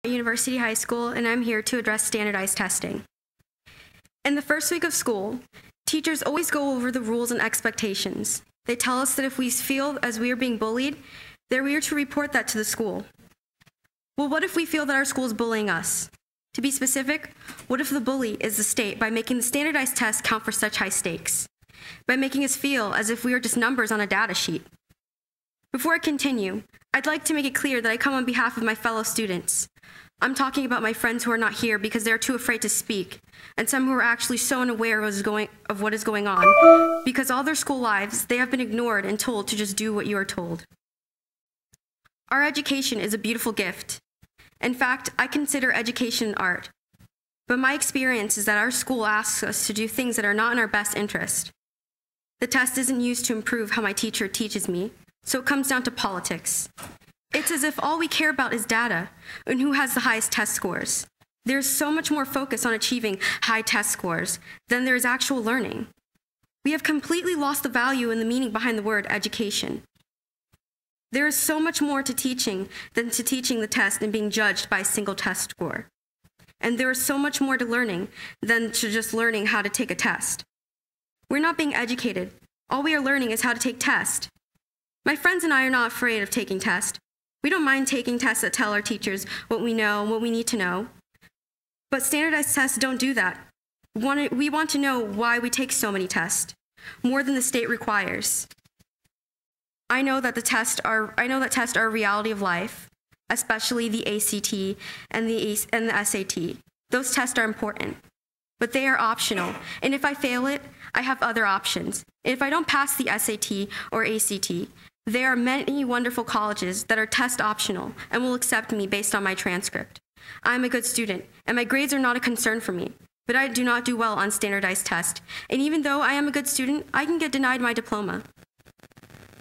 At University High School, and I'm here to address standardized testing. In the first week of school, teachers always go over the rules and expectations. They tell us that if we feel as we are being bullied, then we are to report that to the school. Well, what if we feel that our school is bullying us? To be specific, what if the bully is the state by making the standardized tests count for such high stakes? By making us feel as if we are just numbers on a data sheet? Before I continue, I'd like to make it clear that I come on behalf of my fellow students. I'm talking about my friends who are not here because they're too afraid to speak, and some who are actually so unaware of what is going on, because all their school lives, they have been ignored and told to just do what you are told. Our education is a beautiful gift. In fact, I consider education an art. But my experience is that our school asks us to do things that are not in our best interest. The test isn't used to improve how my teacher teaches me, so it comes down to politics. It's as if all we care about is data and who has the highest test scores. There's so much more focus on achieving high test scores than there is actual learning. We have completely lost the value and the meaning behind the word education. There is so much more to teaching than to teaching the test and being judged by a single test score. And there is so much more to learning than to just learning how to take a test. We're not being educated. All we are learning is how to take tests. My friends and I are not afraid of taking tests. We don't mind taking tests that tell our teachers what we know and what we need to know. But standardized tests don't do that. We want to know why we take so many tests, more than the state requires. I know that tests are a reality of life, especially the ACT and the SAT. Those tests are important, but they are optional. And if I fail it, I have other options. If I don't pass the SAT or ACT, there are many wonderful colleges that are test optional and will accept me based on my transcript. I'm a good student, and my grades are not a concern for me, but I do not do well on standardized tests. And even though I am a good student, I can get denied my diploma.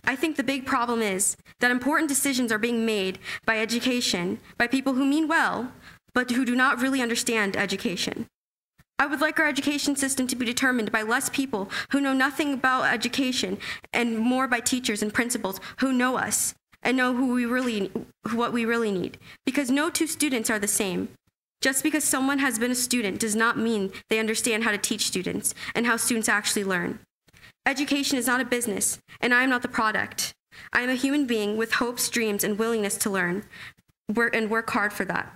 I think the big problem is that important decisions are being made by education, by people who mean well, but who do not really understand education. I would like our education system to be determined by less people who know nothing about education and more by teachers and principals who know us and know what we really need. Because no two students are the same. Just because someone has been a student does not mean they understand how to teach students and how students actually learn. Education is not a business, and I am not the product. I am a human being with hopes, dreams, and willingness to learn and work hard for that.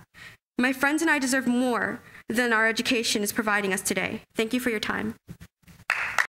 My friends and I deserve more than our education is providing us today. Thank you for your time.